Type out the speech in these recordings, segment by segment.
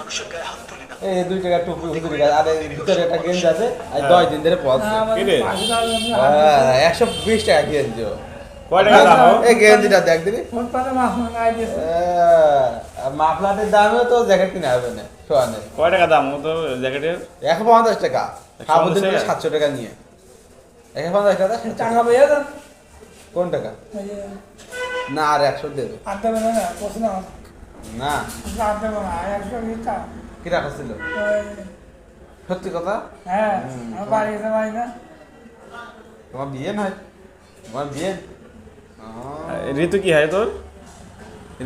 এই 2 টাকা টুপি হুজুরি গাছ আর এর ভিতরে একটা গেঞ্জি আছে আর 10 দিন ধরে পড়ছে কি রে 120 টাকা গেঞ্জি কয় টাকা দাম এই গেঞ্জিটা দেখ দিবি ফুটপাতে মাছ মাঙ্গাই দিয়েছে মাফলাটের দামে তো জ্যাকেট কিনা হবে না সোয়ানে কয় টাকা দাম ও তো জ্যাকেটের 150 টাকা 150 সাবুদিন টাকা? 700 টাকা নিয়ে 150 টাকা টাকা পেয়ে যান কোন টাকা ওই যে না আর 100 দেবে আর দেবে না প্রশ্ন না আর দেবে না 120 টাকা কি রাখা ছিল সত্যি কথা হ্যাঁ আমার বাড়ি এসে পাই না তোমার বিয়ে নয় তোমার বিয়ে ঋতু কি হয় তোর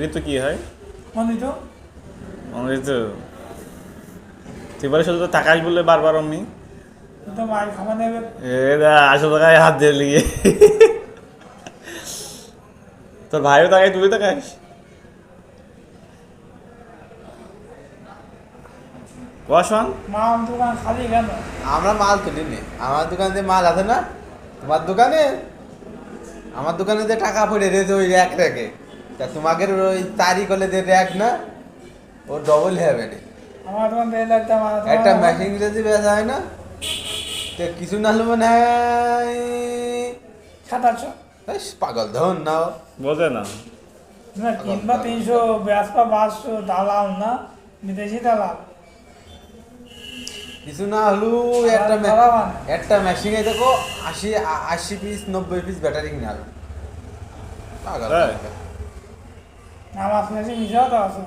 ঋতু কি হয় মন্দির তো ঋতু তুই বলে শুধু টাকাই বললে বারবার অমনি তো মাই খাবার নেবে আসল টাকায় হাত দিয়ে লিগে তোর ভাইও টাকায় তুই টাকাইস কশন মা দোকান খালি কেন আমরা মাল তুলিনি আমার দোকানে যে মাল আছে না তোমার দোকানে আমার দোকানে যে টাকা পড়ে রয়েছে ওই র্যাক র্যাকে তা তোমাকে ওই তারি করলে যে র্যাক না ও ডবল হবে না আমার দোকান দেড় লাখ টাকা একটা মেশিন যদি বেচা হয় না তো কিছু না হলে মনে হয় 700 ইস, পাগল ধন নাও বোঝে না না কিংবা 300 ব্যস্তা 500 দালাল না বিদেশি দালাল কিছু না হলেও একটা দালাল একটা মেশিনে দেখো 80 পিস 90 পিস ব্যাটারি কিনে আলো পাগল তাই? আমার শুনেছি মিশাও তো আছে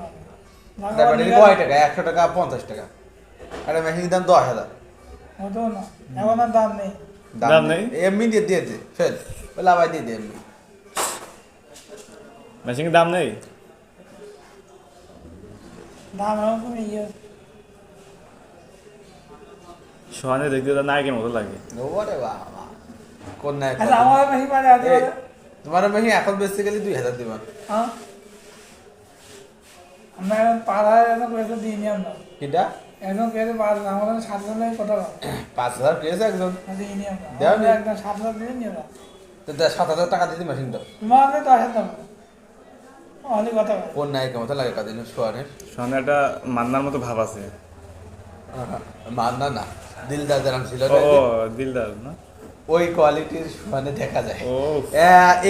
ব্যাটারি কয় টাকা 100 টাকা 50 টাকা একটা মেশিনের দাম 10,000 হতো না এখন আর দাম নেই দাম নেই? এমনি দিয়ে দিয়েছে ফেল বলে আবার দিয়ে দিয়ে এমনি মেশিনের দাম নেই দাম এখন তুমি ইয়ে সোহানে দেখতে তো নায়কের মতো লাগে ওরে বাবা কোন না আচ্ছা আমার মেশিন মানে আছে তোমার মেশিন এখন বেচতে গেলে 2,000 দিবা হ্যাঁ আমরা এখন 5,000 এখন পয়সা দিই নি আমরা কিটা একজন পেয়েছে 5,000 আমাদের 7,000 নেই কত 5,000 পেয়েছে একজন দিই নি আমরা দেও নি? একদম 7,000 দিয়ে নি আমরা তো 7,000 টাকা দিতে মেশিনটা তোমার 10,000 টাকা অনেক কথা বলে। কোন নায়কের মতো লাগে কাদিন সোয়ানের সোহানে একটা মান্নার মতো ভাব আছে মান্না না দিলদার জানাম ছিল ও না ও, দিলদার না ওই কোয়ালিটির সোয়ানে দেখা যায় ও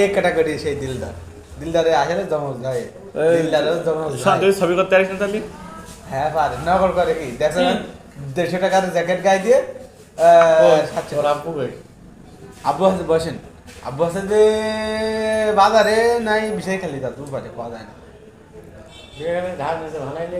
এক ক্যাটাগরি সেই দিলদার দিলদারে আসলে জমজ যায় এই, দিলদারেও জমজ সোহান যায় তুই ছবি করতে পারিস না তাহলে হ্যাঁ পারে নকল করে কি দেখো 150 টাকার জ্যাকেট গায়ে দিয়ে তোর আব্বু কই? আব্বু হাসে বসেন আব্বু হাসে যে বাজারে নাই বিষয় খেলি তা তুই পারে পাওয়া যায় না ধান ভাঙাইলে